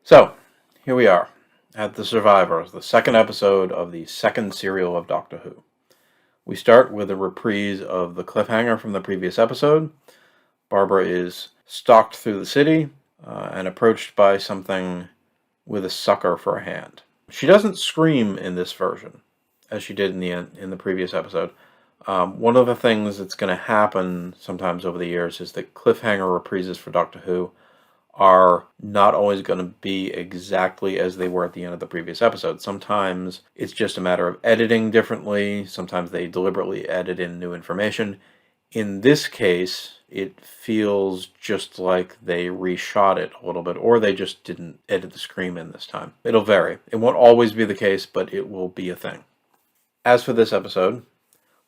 So, here we are at The Survivors, the second episode of the second serial of Doctor Who. We start with a reprise of the cliffhanger from the previous episode. Barbara is stalked through the city and approached by something with a sucker for a hand. She doesn't scream in this version, as she did in the previous episode. One of the things that's going to happen sometimes over the years is that cliffhanger reprises for Doctor Who are not always going to be exactly as they were at the end of the previous episode. Sometimes it's just a matter of editing differently. Sometimes they deliberately edit in new information. In this case, it feels just like they reshot it a little bit, or they just didn't edit the scream in this time. It'll vary. It won't always be the case, but it will be a thing. As for this episode,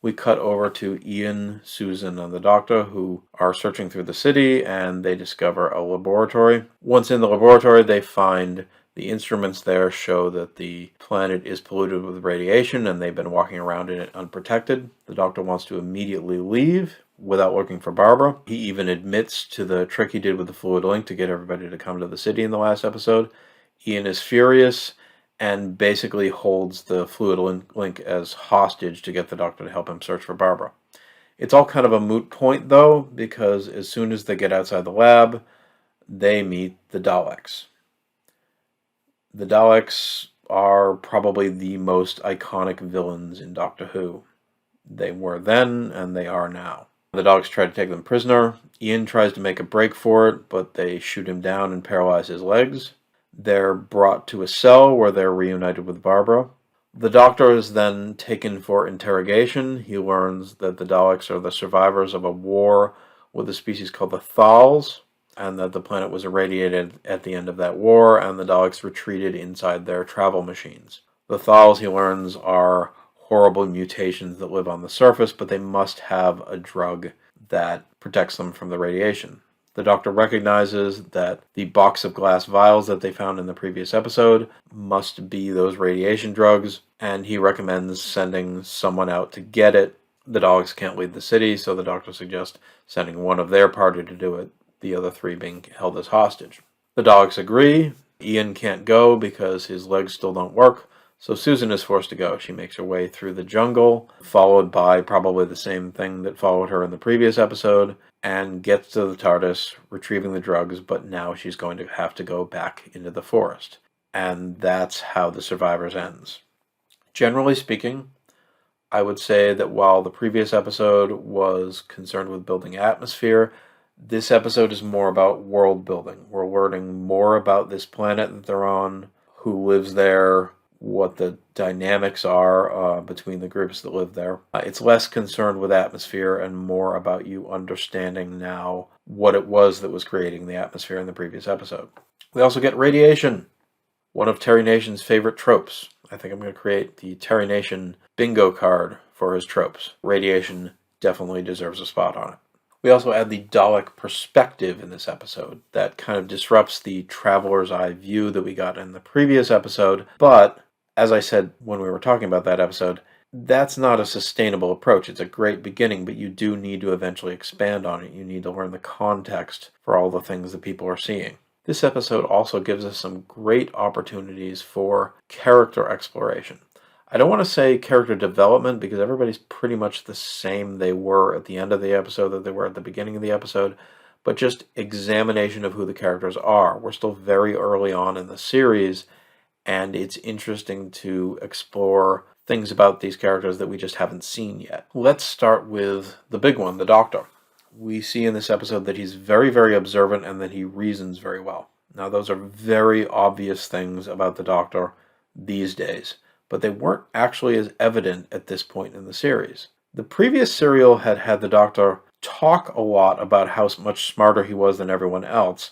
we cut over to Ian, Susan, and the Doctor, who are searching through the city, and they discover a laboratory. Once in the laboratory, they find the instruments there show that the planet is polluted with radiation, and they've been walking around in it unprotected. The Doctor wants to immediately leave without looking for Barbara. He even admits to the trick he did with the fluid link to get everybody to come to the city in the last episode. Ian is furious and basically holds the fluid link as hostage to get the Doctor to help him search for Barbara. It's all kind of a moot point, though, because as soon as they get outside the lab, they meet the Daleks. The Daleks are probably the most iconic villains in Doctor Who. They were then, and they are now. The Daleks try to take them prisoner. Ian tries to make a break for it, but they shoot him down and paralyze his legs. They're brought to a cell where they're reunited with Barbara. The Doctor is then taken for interrogation. He learns that the Daleks are the survivors of a war with a species called the Thals, and that the planet was irradiated at the end of that war, and the Daleks retreated inside their travel machines. The Thals, he learns, are horrible mutations that live on the surface, but they must have a drug that protects them from the radiation. The Doctor recognizes that the box of glass vials that they found in the previous episode must be those radiation drugs, and he recommends sending someone out to get it. The Daleks can't leave the city, so the Doctor suggests sending one of their party to do it, the other three being held as hostage. The Daleks agree. Ian can't go because his legs still don't work, so Susan is forced to go. She makes her way through the jungle, followed by probably the same thing that followed her in the previous episode, and gets to the TARDIS, retrieving the drugs, but now she's going to have to go back into the forest. And that's how The Survivors ends. Generally speaking, I would say that while the previous episode was concerned with building atmosphere, this episode is more about world building. We're learning more about this planet that they're on, who lives there, what the dynamics are between the groups that live there. It's less concerned with atmosphere and more about you understanding now what it was that was creating the atmosphere in the previous episode. We also get radiation, one of Terry Nation's favorite tropes. I think I'm going to create the Terry Nation bingo card for his tropes. Radiation definitely deserves a spot on it. We also add the Dalek perspective in this episode. That kind of disrupts the traveler's eye view that we got in the previous episode, but as I said when we were talking about that episode, that's not a sustainable approach. It's a great beginning, but you do need to eventually expand on it. You need to learn the context for all the things that people are seeing. This episode also gives us some great opportunities for character exploration. I don't want to say character development because everybody's pretty much the same they were at the end of the episode that they were at the beginning of the episode, but just examination of who the characters are. We're still very early on in the series, and it's interesting to explore things about these characters that we just haven't seen yet. Let's start with the big one, the Doctor. We see in this episode that he's very, very observant and that he reasons very well. Now, those are very obvious things about the Doctor these days, but they weren't actually as evident at this point in the series. The previous serial had the Doctor talk a lot about how much smarter he was than everyone else,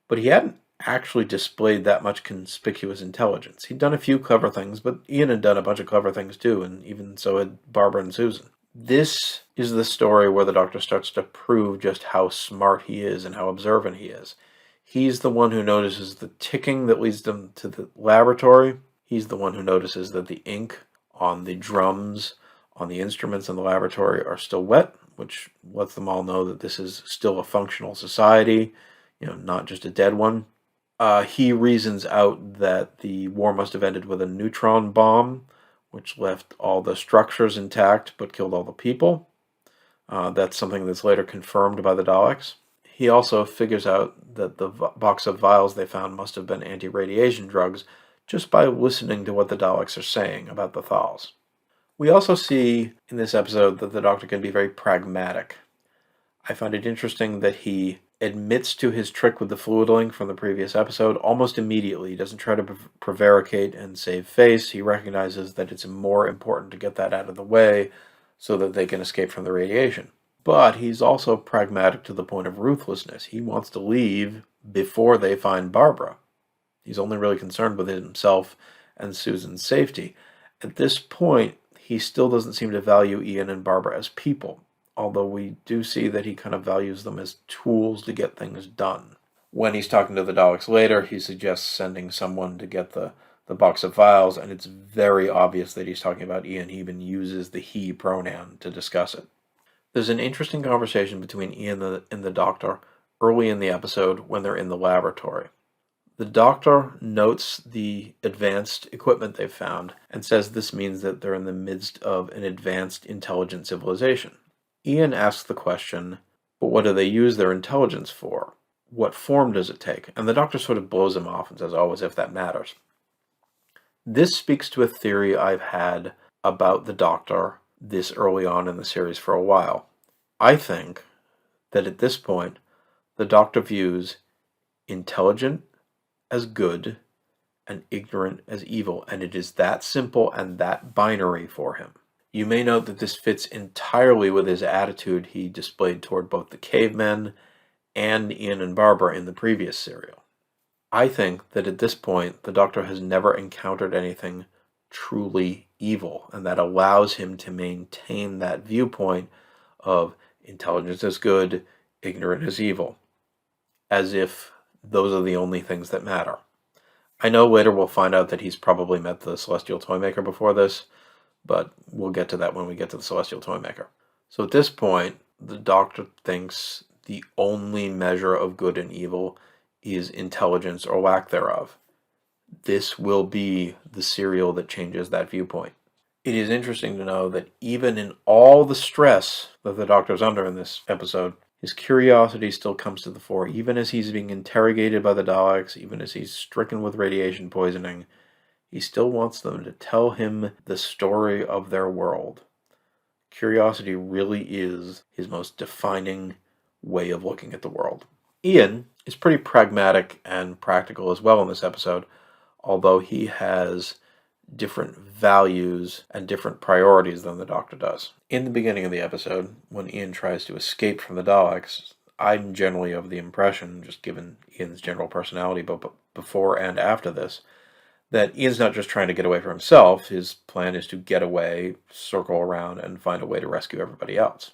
but he hadn't actually displayed that much conspicuous intelligence. He'd done a few clever things, but Ian had done a bunch of clever things too, and even so had Barbara and Susan. This is the story where the Doctor starts to prove just how smart he is and how observant he is. He's the one who notices the ticking that leads them to the laboratory. He's the one who notices that the ink on the drums, on the instruments in the laboratory are still wet, which lets them all know that this is still a functional society, not just a dead one. He reasons out that the war must have ended with a neutron bomb, which left all the structures intact but killed all the people. That's something that's later confirmed by the Daleks. He also figures out that the box of vials they found must have been anti-radiation drugs just by listening to what the Daleks are saying about the Thals. We also see in this episode that the Doctor can be very pragmatic. I find it interesting that he admits to his trick with the fluid link from the previous episode almost immediately. He doesn't try to prevaricate and save face. He recognizes that it's more important to get that out of the way so that they can escape from the radiation. But he's also pragmatic to the point of ruthlessness. He wants to leave before they find Barbara. He's only really concerned with himself and Susan's safety. At this point, he still doesn't seem to value Ian and Barbara as people, although we do see that he kind of values them as tools to get things done. When he's talking to the Daleks later, he suggests sending someone to get the box of files, and it's very obvious that he's talking about Ian. He even uses the he pronoun to discuss it. There's an interesting conversation between Ian and the Doctor early in the episode when they're in the laboratory. The Doctor notes the advanced equipment they've found and says this means that they're in the midst of an advanced intelligent civilization. Ian asks the question, but what do they use their intelligence for? What form does it take? And the Doctor sort of blows him off and says, oh, as if that matters. This speaks to a theory I've had about the Doctor this early on in the series for a while. I think that at this point, the Doctor views intelligent as good and ignorant as evil, and it is that simple and that binary for him. You may note that this fits entirely with his attitude he displayed toward both the cavemen and Ian and Barbara in the previous serial. I think that at this point, the Doctor has never encountered anything truly evil, and that allows him to maintain that viewpoint of intelligence is good, ignorant is evil, as if those are the only things that matter. I know later we'll find out that he's probably met the Celestial Toymaker before this, but we'll get to that when we get to the Celestial Toymaker. So at this point, the Doctor thinks the only measure of good and evil is intelligence or lack thereof. This will be the serial that changes that viewpoint. It is interesting to know that even in all the stress that the Doctor's under in this episode, his curiosity still comes to the fore, even as he's being interrogated by the Daleks, even as he's stricken with radiation poisoning. He still wants them to tell him the story of their world. Curiosity really is his most defining way of looking at the world. Ian is pretty pragmatic and practical as well in this episode, although he has different values and different priorities than the Doctor does. In the beginning of the episode, when Ian tries to escape from the Daleks, I'm generally of the impression, just given Ian's general personality, but before and after this, that Ian's not just trying to get away from himself. His plan is to get away, circle around, and find a way to rescue everybody else.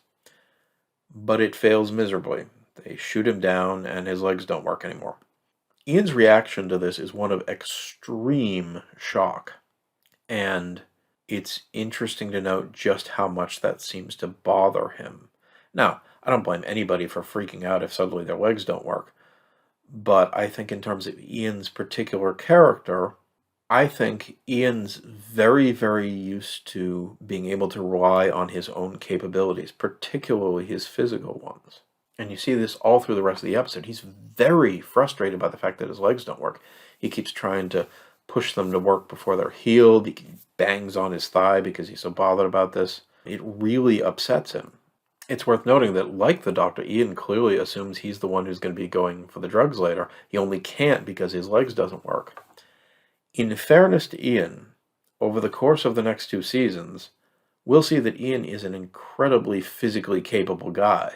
But it fails miserably. They shoot him down, and his legs don't work anymore. Ian's reaction to this is one of extreme shock. And it's interesting to note just how much that seems to bother him. Now, I don't blame anybody for freaking out if suddenly their legs don't work. But I think in terms of Ian's particular character, I think Ian's very, very used to being able to rely on his own capabilities, particularly his physical ones. And you see this all through the rest of the episode. He's very frustrated by the fact that his legs don't work. He keeps trying to push them to work before they're healed. He bangs on his thigh because he's so bothered about this. It really upsets him. It's worth noting that, like the Doctor, Ian clearly assumes he's the one who's going to be going for the drugs later. He only can't because his legs doesn't work. In fairness to Ian, over the course of the next 2 seasons, we'll see that Ian is an incredibly physically capable guy.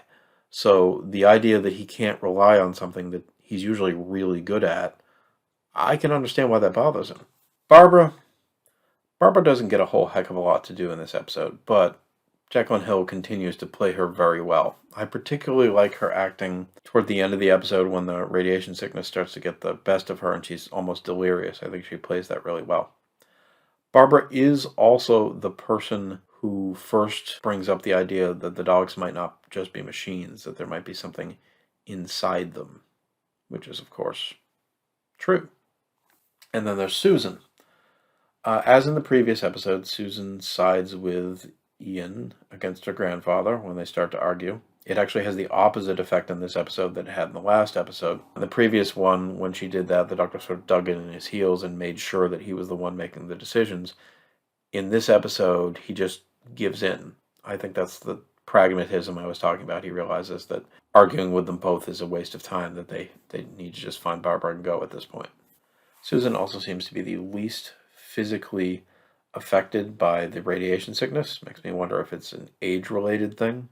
So the idea that he can't rely on something that he's usually really good at, I can understand why that bothers him. Barbara doesn't get a whole heck of a lot to do in this episode, but Jacqueline Hill continues to play her very well. I particularly like her acting toward the end of the episode when the radiation sickness starts to get the best of her and she's almost delirious. I think she plays that really well. Barbara is also the person who first brings up the idea that the Daleks might not just be machines, that there might be something inside them, which is, of course, True. And then there's Susan. As in the previous episode, Susan sides with Ian against her grandfather when they start to argue. It actually has the opposite effect in this episode that it had in the last episode. In the previous one, when she did that, the Doctor sort of dug in his heels and made sure that he was the one making the decisions. In this episode, he just gives in. I think that's the pragmatism I was talking about. He realizes that arguing with them both is a waste of time, that they need to just find Barbara and go at this point. Susan also seems to be the least physically affected by the radiation sickness. Makes me wonder if it's an age-related thing.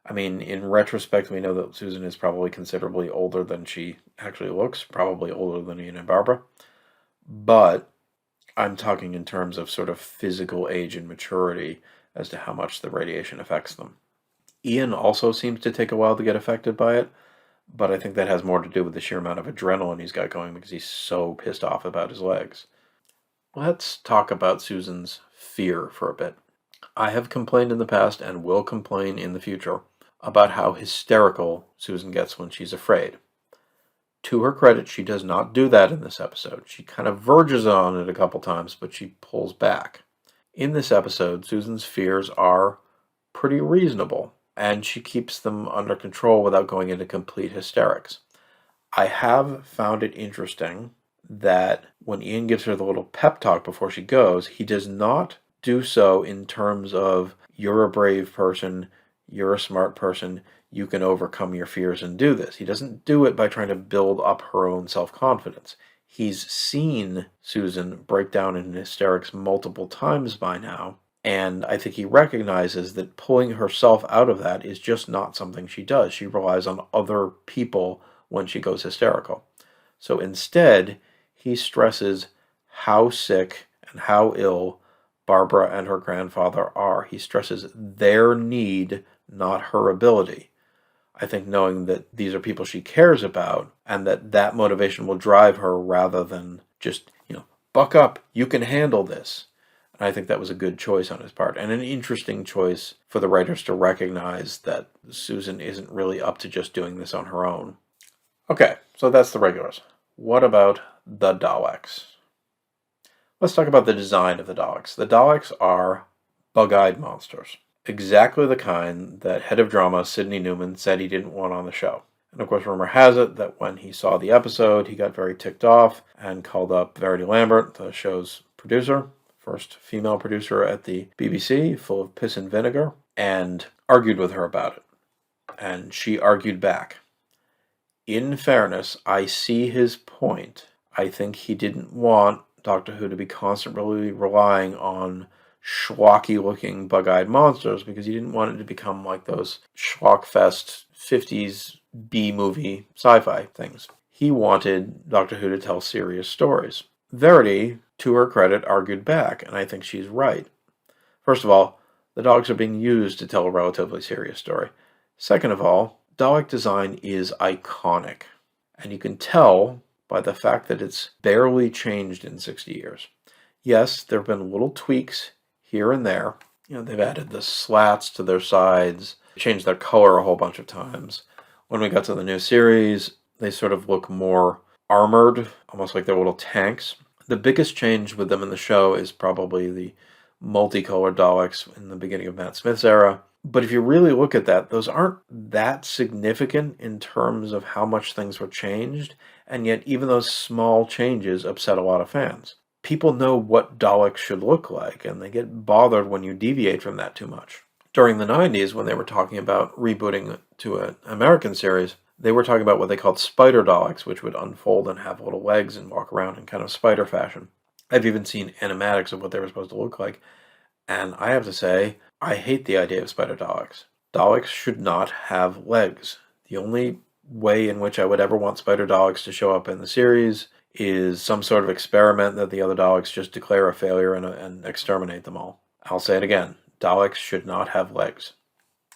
I mean, in retrospect, we know that Susan is probably considerably older than she actually looks, probably older than Ian and Barbara. But I'm talking in terms of sort of physical age and maturity as to how much the radiation affects them. Ian also seems to take a while to get affected by it, but I think that has more to do with the sheer amount of adrenaline he's got going because he's so pissed off about his legs. Let's talk about Susan's fear for a bit. I have complained in the past and will complain in the future about how hysterical Susan gets when she's afraid. To her credit, she does not do that in this episode. She kind of verges on it a couple times, but she pulls back. In this episode, Susan's fears are pretty reasonable, and she keeps them under control without going into complete hysterics. I have found it interesting that when Ian gives her the little pep talk before she goes, he does not do so in terms of, you're a brave person, you're a smart person, you can overcome your fears and do this. He doesn't do it by trying to build up her own self-confidence. He's seen Susan break down in hysterics multiple times by now, and I think he recognizes that pulling herself out of that is just not something she does. She relies on other people when she goes hysterical. So instead, he stresses how sick and how ill Barbara and her grandfather are. He stresses their need, not her ability. I think knowing that these are people she cares about and that motivation will drive her rather than just, buck up, you can handle this. And I think that was a good choice on his part and an interesting choice for the writers to recognize that Susan isn't really up to just doing this on her own. Okay, so that's the regulars. What about the Daleks? Let's talk about the design of the Daleks. The Daleks are bug-eyed monsters. Exactly the kind that head of drama Sidney Newman said he didn't want on the show. And of course, rumor has it that when he saw the episode, he got very ticked off and called up Verity Lambert, the show's producer, first female producer at the BBC, full of piss and vinegar, and argued with her about it. And she argued back. In fairness, I see his point. I think he didn't want Doctor Who to be constantly relying on schlocky-looking bug-eyed monsters because he didn't want it to become like those schlock-fest 50s B-movie sci-fi things. He wanted Doctor Who to tell serious stories. Verity, to her credit, argued back, and I think she's right. First of all, the dogs are being used to tell a relatively serious story. Second of all, Dalek design is iconic, and you can tell by the fact that it's barely changed in 60 years. Yes, there have been little tweaks here and there. They've added the slats to their sides, changed their color a whole bunch of times. When we got to the new series, they sort of look more armored, almost like they're little tanks. The biggest change with them in the show is probably the multicolored Daleks in the beginning of Matt Smith's era. But if you really look at that, those aren't that significant in terms of how much things were changed, and yet even those small changes upset a lot of fans. People know what Daleks should look like, and they get bothered when you deviate from that too much. During the 90s, when they were talking about rebooting to an American series, they were talking about what they called spider Daleks, which would unfold and have little legs and walk around in kind of spider fashion. I've even seen animatics of what they were supposed to look like, and I have to say, I hate the idea of spider Daleks. Daleks should not have legs. The only way in which I would ever want spider Daleks to show up in the series is some sort of experiment that the other Daleks just declare a failure and exterminate them all. I'll say it again. Daleks should not have legs.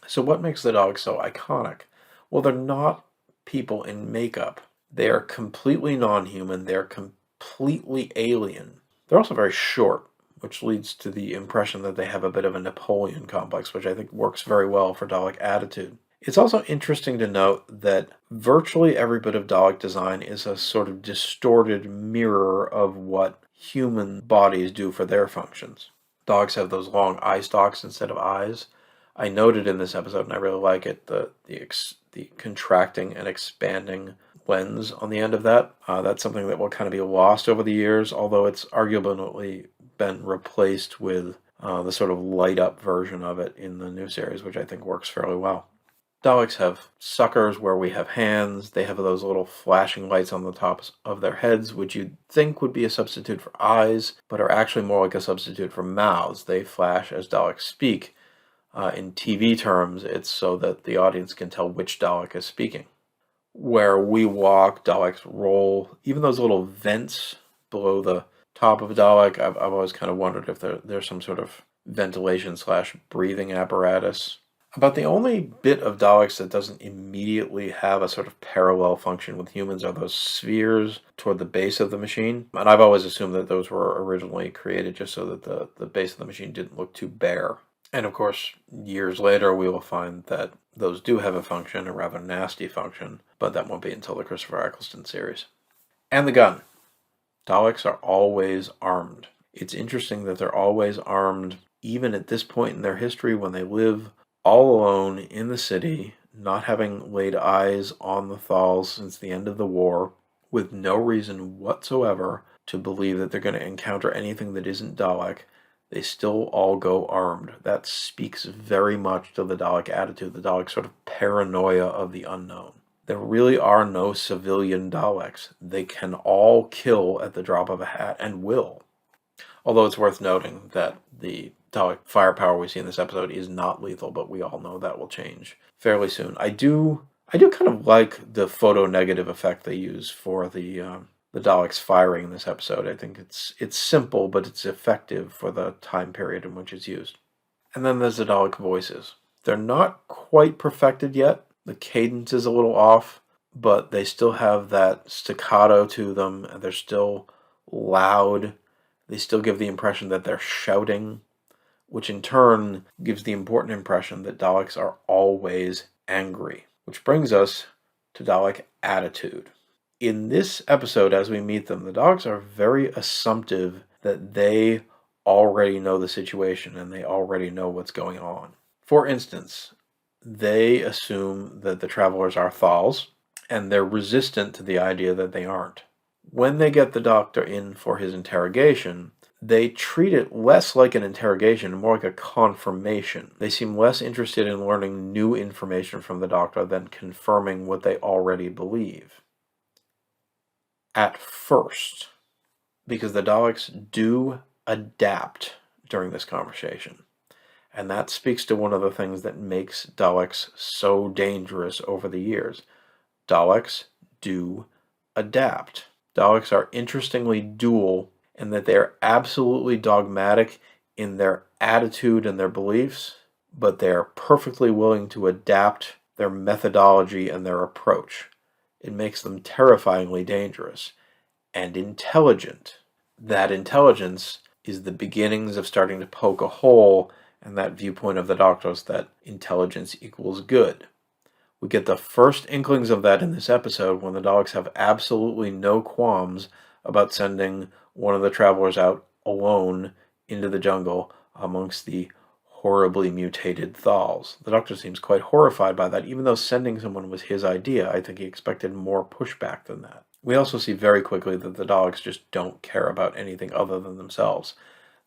So what makes the Daleks so iconic? Well, they're not people in makeup. They are completely non-human. They're completely alien. They're also very short, which leads to the impression that they have a bit of a Napoleon complex, which I think works very well for Dalek attitude. It's also interesting to note that virtually every bit of Dalek design is a sort of distorted mirror of what human bodies do for their functions. Daleks have those long eye stalks instead of eyes. I noted in this episode, and I really like it, the contracting and expanding lens on the end of that. That's something that will kind of be lost over the years, although it's arguably been replaced with the sort of light up version of it in the new series, which I think works fairly well. Daleks have suckers where we have hands. They have those little flashing lights on the tops of their heads, which you'd think would be a substitute for eyes, but are actually more like a substitute for mouths. They flash as Daleks speak. In TV terms, it's so that the audience can tell which Dalek is speaking. Where we walk, Daleks roll. Even those little vents below the top of a Dalek, I've always kind of wondered if there's some sort of ventilation / breathing apparatus. About the only bit of Daleks that doesn't immediately have a sort of parallel function with humans are those spheres toward the base of the machine. And I've always assumed that those were originally created just so that the base of the machine didn't look too bare. And of course, years later, we will find that those do have a function, a rather nasty function, but that won't be until the Christopher Eccleston series. And the gun. Daleks are always armed. It's interesting that they're always armed, even at this point in their history when they live all alone in the city, not having laid eyes on the Thals since the end of the war, with no reason whatsoever to believe that they're going to encounter anything that isn't Dalek. They still all go armed. That speaks very much to the Dalek attitude, the Dalek sort of paranoia of the unknown. There really are no civilian Daleks. They can all kill at the drop of a hat, and will. Although it's worth noting that the Dalek firepower we see in this episode is not lethal, but we all know that will change fairly soon. I do kind of like the photo-negative effect they use for the Daleks firing in this episode. I think it's simple, but it's effective for the time period in which it's used. And then there's the Dalek voices. They're not quite perfected yet. The cadence is a little off, but they still have that staccato to them, and they're still loud. They still give the impression that they're shouting, which in turn gives the important impression that Daleks are always angry. Which brings us to Dalek attitude. In this episode, as we meet them, the Daleks are very assumptive that they already know the situation and they already know what's going on. For instance, they assume that the travelers are Thals, and they're resistant to the idea that they aren't. When they get the Doctor in for his interrogation, they treat it less like an interrogation and more like a confirmation. They seem less interested in learning new information from the Doctor than confirming what they already believe. At first, because the Daleks do adapt during this conversation. And that speaks to one of the things that makes Daleks so dangerous over the years. Daleks do adapt. Daleks are interestingly dual in that they are absolutely dogmatic in their attitude and their beliefs, but they are perfectly willing to adapt their methodology and their approach. It makes them terrifyingly dangerous and intelligent. That intelligence is the beginnings of starting to poke a hole in that viewpoint of the Doctors that intelligence equals good. We get the first inklings of that in this episode when the Daleks have absolutely no qualms about sending one of the travelers out alone into the jungle amongst the horribly mutated Thals. The Doctor seems quite horrified by that, even though sending someone was his idea. I think he expected more pushback than that. We also see very quickly that the Daleks just don't care about anything other than themselves.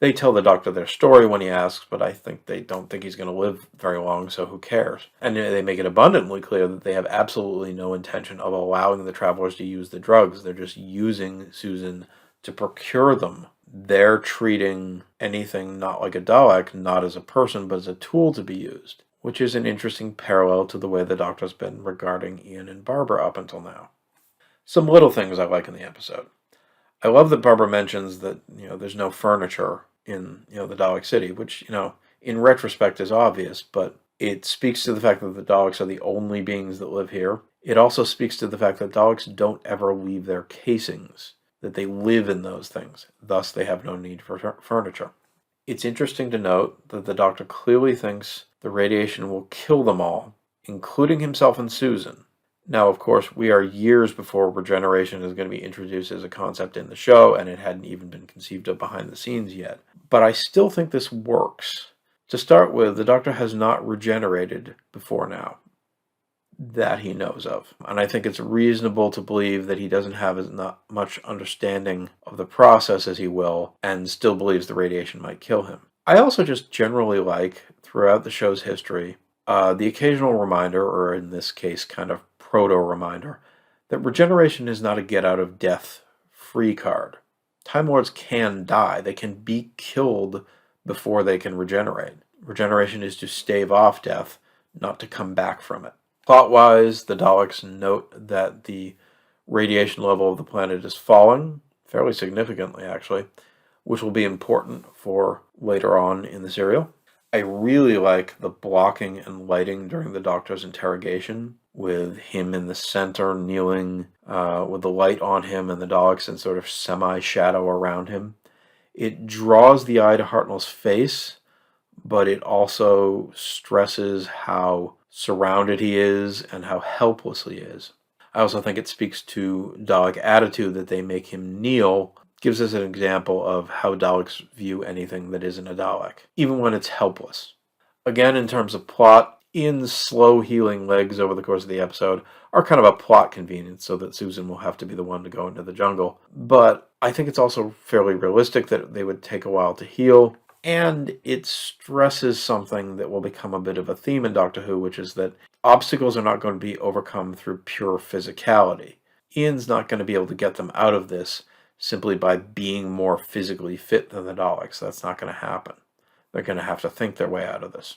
They tell the Doctor their story when he asks, but I think they don't think he's going to live very long, so who cares? And they make it abundantly clear that they have absolutely no intention of allowing the travelers to use the drugs. They're just using Susan to procure them. They're treating anything not like a Dalek, not as a person, but as a tool to be used, which is an interesting parallel to the way the Doctor's been regarding Ian and Barbara up until now. Some little things I like in the episode. I love that Barbara mentions that, there's no furniture in, the Dalek city, which, in retrospect is obvious, but it speaks to the fact that the Daleks are the only beings that live here. It also speaks to the fact that Daleks don't ever leave their casings, that they live in those things. Thus, they have no need for furniture. It's interesting to note that the Doctor clearly thinks the radiation will kill them all, including himself and Susan. Now, of course, we are years before regeneration is going to be introduced as a concept in the show, and it hadn't even been conceived of behind the scenes yet. But I still think this works. To start with, the Doctor has not regenerated before now, that he knows of. And I think it's reasonable to believe that he doesn't have as not much understanding of the process as he will, and still believes the radiation might kill him. I also just generally like, throughout the show's history, the occasional reminder, or in this case, kind of proto-reminder, that regeneration is not a get-out-of-death-free card. Time Lords can die. They can be killed before they can regenerate. Regeneration is to stave off death, not to come back from it. Plot-wise, the Daleks note that the radiation level of the planet is falling, fairly significantly actually, which will be important for later on in the serial. I really like the blocking and lighting during the Doctor's interrogation, with him in the center, kneeling, with the light on him and the Daleks in sort of semi-shadow around him. It draws the eye to Hartnell's face, but it also stresses how surrounded he is and how helpless he is. I also think it speaks to Dalek attitude that they make him kneel, gives us an example of how Daleks view anything that isn't a Dalek, even when it's helpless. Again, in terms of plot, Ian's slow healing legs over the course of the episode are kind of a plot convenience so that Susan will have to be the one to go into the jungle. But I think it's also fairly realistic that they would take a while to heal, and it stresses something that will become a bit of a theme in Doctor Who, which is that obstacles are not going to be overcome through pure physicality. Ian's not going to be able to get them out of this simply by being more physically fit than the Daleks. That's not going to happen. They're going to have to think their way out of this.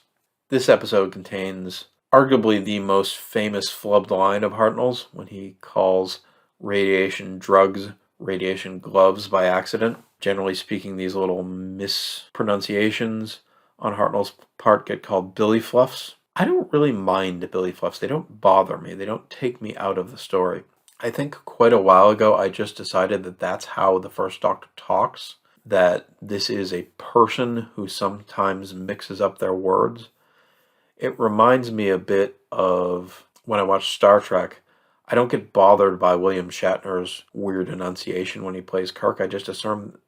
This episode contains arguably the most famous flubbed line of Hartnell's when he calls radiation drugs radiation gloves by accident. Generally speaking, these little mispronunciations on Hartnell's part get called billy fluffs. I don't really mind billy fluffs. They don't bother me. They don't take me out of the story. I think quite a while ago I just decided that that's how the First Doctor talks, that this is a person who sometimes mixes up their words. It reminds me a bit of when I watch Star Trek. I don't get bothered by William Shatner's weird enunciation when he plays Kirk. I just assume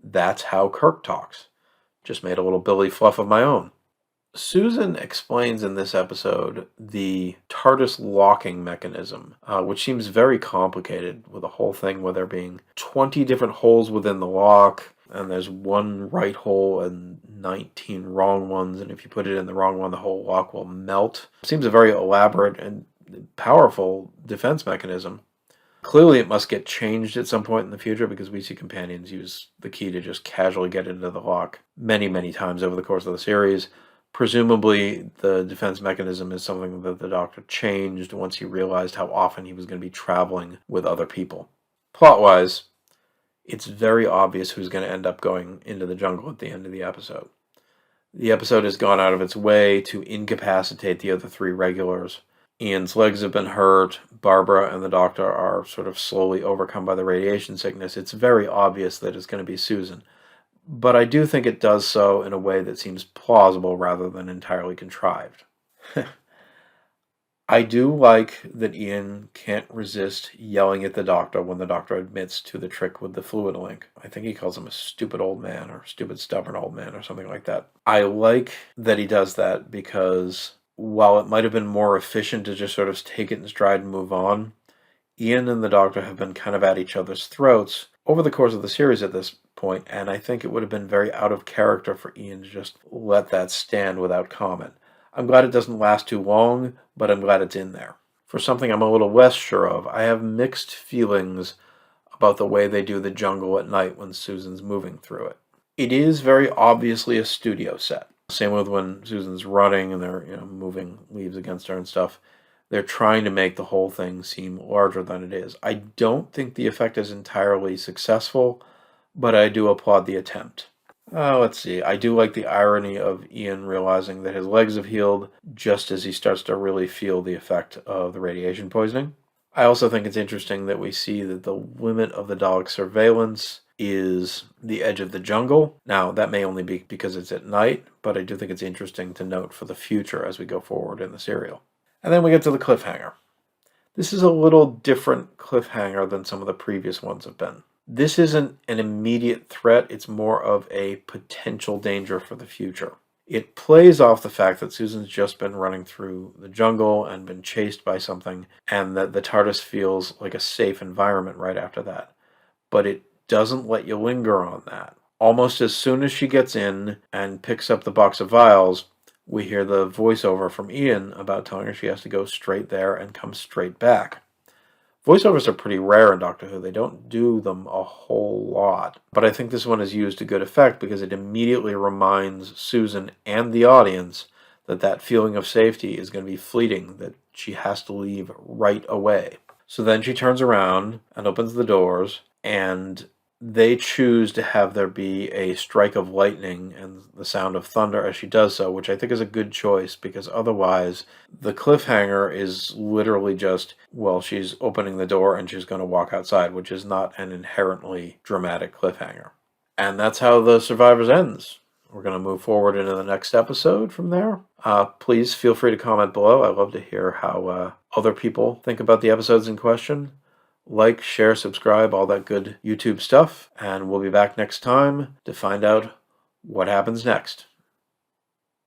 that's how Kirk talks. Just made a little billy fluff of my own. Susan explains in this episode the TARDIS locking mechanism, which seems very complicated, with a whole thing where there being 20 different holes within the lock, and there's one right hole and 19 wrong ones, and if you put it in the wrong one, the whole lock will melt. It seems a very elaborate and powerful defense mechanism. Clearly it must get changed at some point in the future, because we see companions use the key to just casually get into the lock many, many times over the course of the series. Presumably, the defense mechanism is something that the Doctor changed once he realized how often he was going to be traveling with other people. Plot-wise, it's very obvious who's going to end up going into the jungle at the end of the episode. The episode has gone out of its way to incapacitate the other three regulars. Ian's legs have been hurt. Barbara and the Doctor are sort of slowly overcome by the radiation sickness. It's very obvious that it's going to be Susan. But I do think it does so in a way that seems plausible rather than entirely contrived. I do like that Ian can't resist yelling at the Doctor when the Doctor admits to the trick with the fluid link. I think he calls him a stupid old man, or stupid stubborn old man, or something like that. I like that he does that because while it might have been more efficient to just sort of take it in stride and move on, Ian and the Doctor have been kind of at each other's throats over the course of the series at this point, and I think it would have been very out of character for Ian to just let that stand without comment. I'm glad it doesn't last too long, but I'm glad it's in there. For something I'm a little less sure of, I have mixed feelings about the way they do the jungle at night when Susan's moving through it. It is very obviously a studio set. Same with when Susan's running and they're moving leaves against her and stuff. They're trying to make the whole thing seem larger than it is. I don't think the effect is entirely successful, but I do applaud the attempt. Let's see. I do like the irony of Ian realizing that his legs have healed just as he starts to really feel the effect of the radiation poisoning. I also think it's interesting that we see that the limit of the Dalek surveillance is the edge of the jungle. Now, that may only be because it's at night, but I do think it's interesting to note for the future as we go forward in the serial. And then we get to the cliffhanger. This is a little different cliffhanger than some of the previous ones have been. This isn't an immediate threat, it's more of a potential danger for the future. It plays off the fact that Susan's just been running through the jungle and been chased by something, and that the TARDIS feels like a safe environment right after that. But it doesn't let you linger on that. Almost as soon as she gets in and picks up the box of vials, we hear the voiceover from Ian about telling her she has to go straight there and come straight back. Voiceovers are pretty rare in Doctor Who. They don't do them a whole lot. But I think this one is used to good effect because it immediately reminds Susan and the audience that that feeling of safety is going to be fleeting, that she has to leave right away. So then she turns around and opens the doors, and they choose to have there be a strike of lightning and the sound of thunder as she does so, which I think is a good choice, because otherwise the cliffhanger is literally just, well, she's opening the door and she's going to walk outside, which is not an inherently dramatic cliffhanger. And that's how The Survivors ends. We're going to move forward into the next episode from there. Please feel free to comment below. I'd love to hear how other people think about the episodes in question. Like, share, subscribe, all that good YouTube stuff. And we'll be back next time to find out what happens next.